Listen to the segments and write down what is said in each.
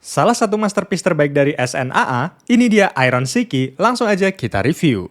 Salah satu masterpiece terbaik dari SNAA, ini dia Iron Shiki, langsung aja kita review.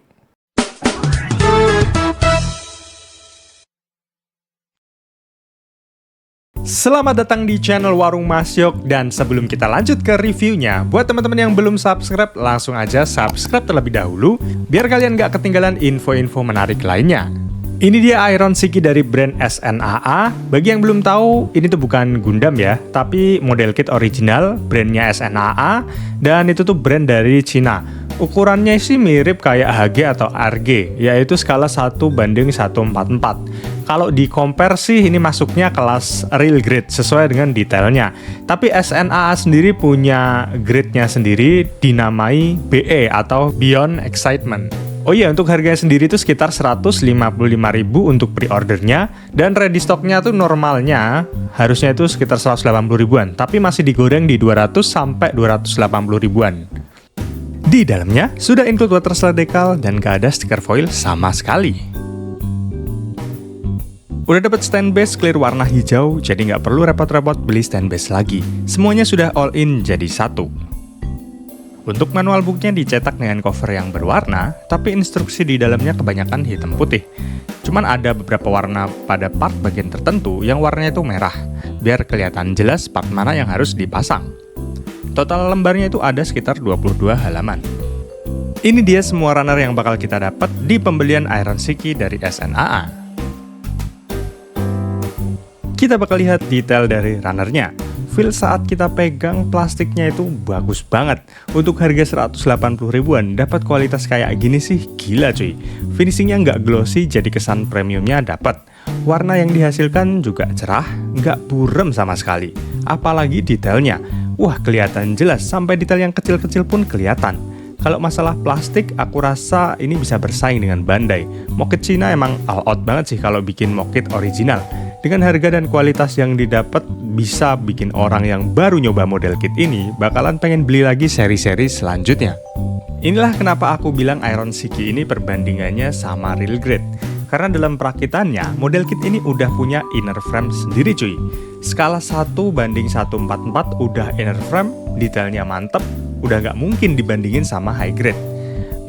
Selamat datang di channel Warung Mas Yok, dan sebelum kita lanjut ke reviewnya, buat teman-teman yang belum subscribe, langsung aja subscribe terlebih dahulu, biar kalian gak ketinggalan info-info menarik lainnya. Ini dia Iron Shiki dari brand SNAA. Bagi yang belum tahu, ini tuh bukan Gundam ya, tapi model kit original, brandnya SNAA, dan itu tuh brand dari Cina. Ukurannya sih mirip kayak HG atau RG, yaitu skala 1:144. Kalau di compare sih ini masuknya kelas real grade sesuai dengan detailnya. Tapi SNAA sendiri punya grade-nya sendiri, dinamai BE atau Beyond Excitement. Oh iya, untuk harganya sendiri itu sekitar 155.000 untuk pre-ordernya, dan ready stocknya tuh normalnya harusnya itu sekitar 180 ribuan, tapi masih digoreng di 200 sampai 280 ribuan. Di dalamnya sudah include water slide decal dan gak ada stiker foil sama sekali. Udah dapat stand base clear warna hijau, jadi nggak perlu repot-repot beli stand base lagi. Semuanya sudah all in jadi satu. Untuk manual booknya dicetak dengan cover yang berwarna, tapi instruksi di dalamnya kebanyakan hitam putih. Cuman ada beberapa warna pada part bagian tertentu yang warnanya itu merah, biar kelihatan jelas part mana yang harus dipasang. Total lembarnya itu ada sekitar 22 halaman. Ini dia semua runner yang bakal kita dapat di pembelian Iron Shiki dari SNAA. Kita bakal lihat detail dari runnernya. Feel saat kita pegang plastiknya itu bagus banget. Untuk harga 180 ribuan dapat kualitas kayak gini sih gila cuy. Finishingnya nggak glossy, jadi kesan premiumnya dapat. Warna yang dihasilkan juga cerah, nggak burem sama sekali. Apalagi detailnya, wah kelihatan jelas, sampai detail yang kecil-kecil pun kelihatan. Kalau masalah plastik, aku rasa ini bisa bersaing dengan Bandai. Mockit Cina emang all out banget sih kalau bikin mockit original. Dengan harga dan kualitas yang didapat, bisa bikin orang yang baru nyoba model kit ini bakalan pengen beli lagi seri-seri selanjutnya. Inilah kenapa aku bilang Iron Shiki ini perbandingannya sama real grade. Karena dalam perakitannya, model kit ini udah punya inner frame sendiri cuy. Skala 1:144 udah inner frame, detailnya mantep, udah nggak mungkin dibandingin sama high grade.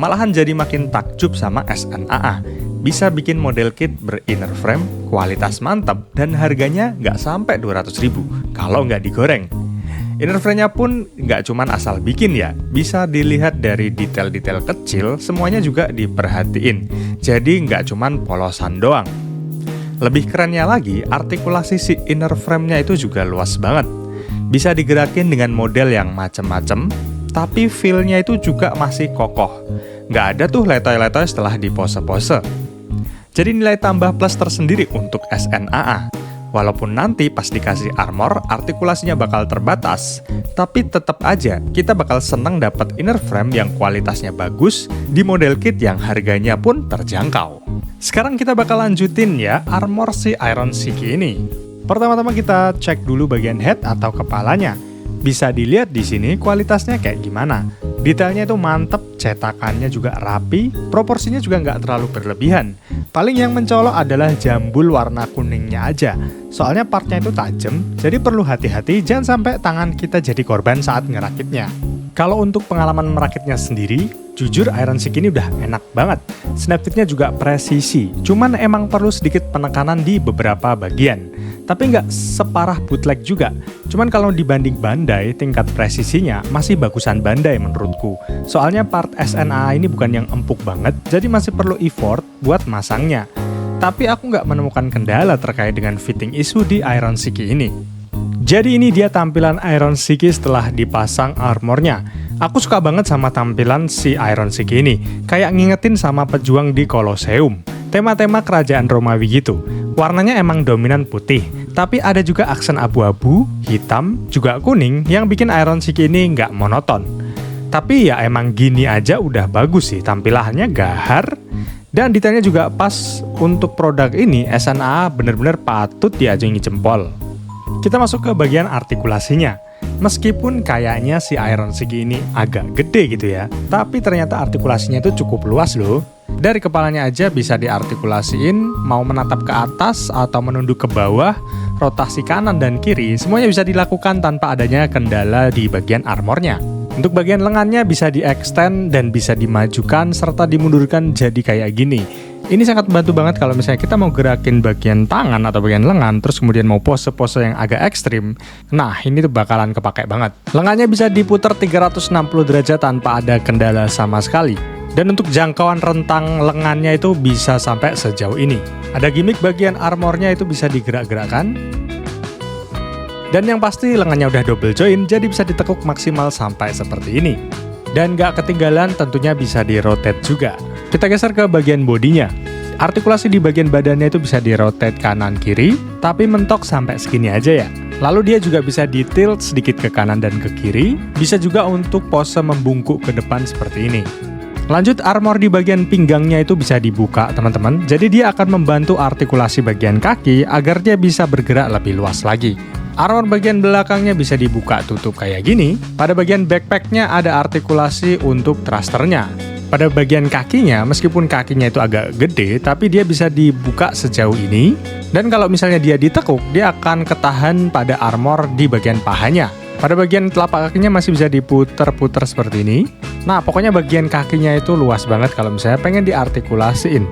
Malahan jadi makin takjub sama SNAA. Bisa bikin model kit ber-inner frame, kualitas mantap, dan harganya nggak sampai 200 ribu kalau nggak digoreng. Inner frame-nya pun nggak cuman asal bikin ya, bisa dilihat dari detail-detail kecil, semuanya juga diperhatiin. Jadi nggak cuman polosan doang. Lebih kerennya lagi, artikulasi si inner frame-nya itu juga luas banget. Bisa digerakin dengan model yang macem-macem, tapi feel-nya itu juga masih kokoh. Nggak ada tuh letoy-letoy setelah dipose-pose. Jadi nilai tambah plus tersendiri untuk SNAA. Walaupun nanti pas dikasih armor, artikulasinya bakal terbatas, tapi tetap aja kita bakal seneng dapat inner frame yang kualitasnya bagus di model kit yang harganya pun terjangkau. Sekarang kita bakal lanjutin ya armor si Iron Shiki ini. Pertama-tama kita cek dulu bagian head atau kepalanya. Bisa dilihat di sini kualitasnya kayak gimana. Detailnya itu mantep, cetakannya juga rapi, proporsinya juga nggak terlalu berlebihan. Paling yang mencolok adalah jambul warna kuningnya aja. Soalnya partnya itu tajam, jadi perlu hati-hati jangan sampai tangan kita jadi korban saat ngerakitnya. Kalau untuk pengalaman merakitnya sendiri, jujur Iron Shiki ini udah enak banget. Snap fitnya juga presisi, cuman emang perlu sedikit penekanan di beberapa bagian. Tapi nggak separah bootleg juga. Cuman kalau dibanding Bandai, tingkat presisinya masih bagusan Bandai menurutku. Soalnya part SNAA ini bukan yang empuk banget, jadi masih perlu effort buat masangnya. Tapi aku nggak menemukan kendala terkait dengan fitting issue di Iron Shiki ini. Jadi ini dia tampilan Iron Shiki setelah dipasang armornya. Aku suka banget sama tampilan si Iron Shiki ini. Kayak ngingetin sama pejuang di Colosseum. Tema-tema kerajaan Romawi gitu. Warnanya emang dominan putih, tapi ada juga aksen abu-abu, hitam, juga kuning yang bikin Iron Shiki ini nggak monoton. Tapi ya emang gini aja udah bagus sih, tampilannya gahar, dan detailnya juga pas. Untuk produk ini, SNAA bener-bener patut diacungi jempol. Kita masuk ke bagian artikulasinya. Meskipun kayaknya si Iron Shiki ini agak gede gitu ya, tapi ternyata artikulasinya itu cukup luas loh. Dari kepalanya aja bisa diartikulasiin, mau menatap ke atas atau menunduk ke bawah, rotasi kanan dan kiri, semuanya bisa dilakukan tanpa adanya kendala di bagian armornya. Untuk bagian lengannya bisa di-extend dan bisa dimajukan serta dimundurkan jadi kayak gini. Ini sangat membantu banget kalau misalnya kita mau gerakin bagian tangan atau bagian lengan, terus kemudian mau pose-pose yang agak ekstrim. Nah, ini tuh bakalan kepake banget. Lengannya bisa diputar 360 derajat tanpa ada kendala sama sekali. Dan untuk jangkauan rentang lengannya itu bisa sampai sejauh ini. Ada gimmick bagian armornya itu bisa digerak-gerakkan. Dan yang pasti lengannya udah double join, jadi bisa ditekuk maksimal sampai seperti ini. Dan gak ketinggalan tentunya bisa di-rotate juga. Kita geser ke bagian bodinya. Artikulasi di bagian badannya itu bisa di-rotate kanan-kiri, tapi mentok sampai segini aja ya. Lalu dia juga bisa di-tilt sedikit ke kanan dan ke kiri, bisa juga untuk pose membungkuk ke depan seperti ini. Lanjut, armor di bagian pinggangnya itu bisa dibuka teman-teman, jadi dia akan membantu artikulasi bagian kaki agar dia bisa bergerak lebih luas lagi. Armor bagian belakangnya bisa dibuka tutup kayak gini. Pada bagian backpacknya ada artikulasi untuk thrusternya. Pada bagian kakinya, meskipun kakinya itu agak gede, tapi dia bisa dibuka sejauh ini. Dan kalau misalnya dia ditekuk, dia akan ketahan pada armor di bagian pahanya. Pada bagian telapak kakinya masih bisa diputer-puter seperti ini. Nah, pokoknya bagian kakinya itu luas banget kalau misalnya pengen diartikulasiin.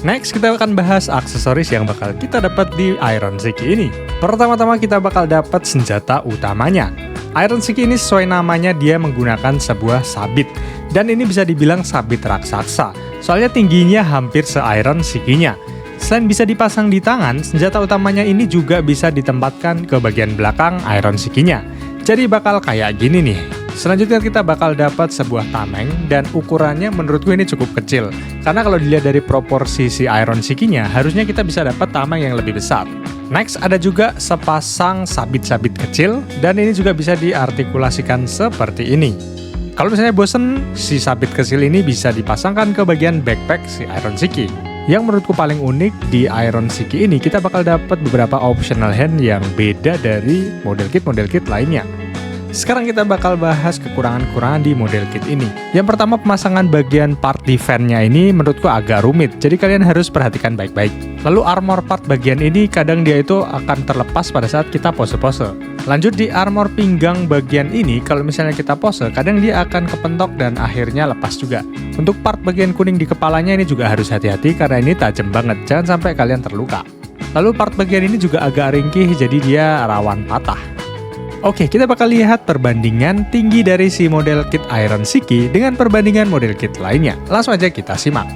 Next, kita akan bahas aksesoris yang bakal kita dapat di Iron Shiki ini. Pertama-tama kita bakal dapat senjata utamanya. Iron Shiki ini sesuai namanya dia menggunakan sebuah sabit. Dan ini bisa dibilang sabit raksasa. Soalnya tingginya hampir se-Iron Shiki-nya. Selain bisa dipasang di tangan, senjata utamanya ini juga bisa ditempatkan ke bagian belakang Iron Shiki-nya. Jadi bakal kayak gini nih. Selanjutnya kita bakal dapat sebuah tameng dan ukurannya menurutku ini cukup kecil. Karena kalau dilihat dari proporsi si Iron Shiki-nya, harusnya kita bisa dapat tameng yang lebih besar. Next, ada juga sepasang sabit-sabit kecil dan ini juga bisa diartikulasikan seperti ini. Kalau misalnya bosen, si sabit kecil ini bisa dipasangkan ke bagian backpack si Iron Shiki. Yang menurutku paling unik di Iron Shiki ini, kita bakal dapat beberapa optional hand yang beda dari model kit lainnya. Sekarang kita bakal bahas kekurangan-kekurangan di model kit ini. Yang pertama, pemasangan bagian part defense-nya ini menurutku agak rumit, jadi kalian harus perhatikan baik-baik. Lalu armor part bagian ini kadang dia itu akan terlepas pada saat kita pose-pose. Lanjut di armor pinggang bagian ini, kalau misalnya kita pose, kadang dia akan kepentok dan akhirnya lepas juga. Untuk part bagian kuning di kepalanya ini juga harus hati-hati karena ini tajam banget, jangan sampai kalian terluka. Lalu part bagian ini juga agak ringkih, jadi dia rawan patah. Oke, kita bakal lihat perbandingan tinggi dari si model kit Iron Shiki dengan perbandingan model kit lainnya. Langsung aja kita simak.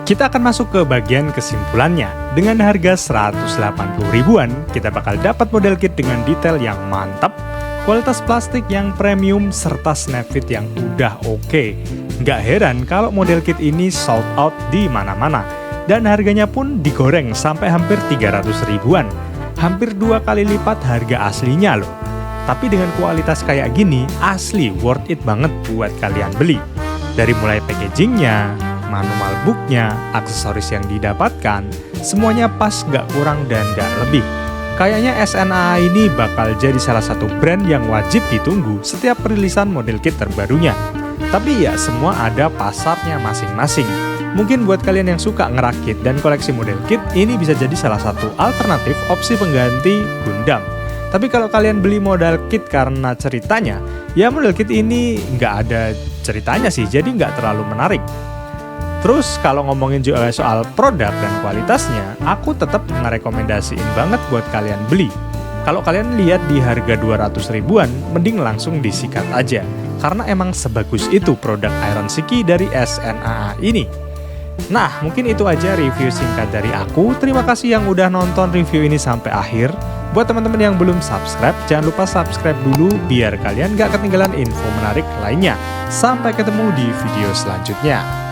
Kita akan masuk ke bagian kesimpulannya. Dengan harga 180 ribuan, kita bakal dapat model kit dengan detail yang mantap, kualitas plastik yang premium, serta snap fit yang udah oke. Nggak heran kalau model kit ini sold out di mana-mana. Dan harganya pun digoreng sampai hampir 300 ribuan. Hampir 2 kali lipat harga aslinya loh. Tapi dengan kualitas kayak gini, asli worth it banget buat kalian beli. Dari mulai packagingnya, manual booknya, aksesoris yang didapatkan, semuanya pas, gak kurang dan gak lebih. Kayaknya SNAA ini bakal jadi salah satu brand yang wajib ditunggu setiap perilisan model kit terbarunya. Tapi ya semua ada pasarnya masing-masing. Mungkin buat kalian yang suka ngerakit dan koleksi model kit, ini bisa jadi salah satu alternatif opsi pengganti Gundam. Tapi kalau kalian beli model kit karena ceritanya, ya model kit ini nggak ada ceritanya sih, jadi nggak terlalu menarik. Terus kalau ngomongin juga soal produk dan kualitasnya, aku tetap ngerekomendasiin banget buat kalian beli. Kalau kalian lihat di harga 200 ribuan, mending langsung disikat aja. Karena emang sebagus itu produk Iron Shiki dari SNAA ini. Nah, mungkin itu aja review singkat dari aku. Terima kasih yang udah nonton review ini sampai akhir. Buat teman-teman yang belum subscribe, jangan lupa subscribe dulu biar kalian gak ketinggalan info menarik lainnya. Sampai ketemu di video selanjutnya.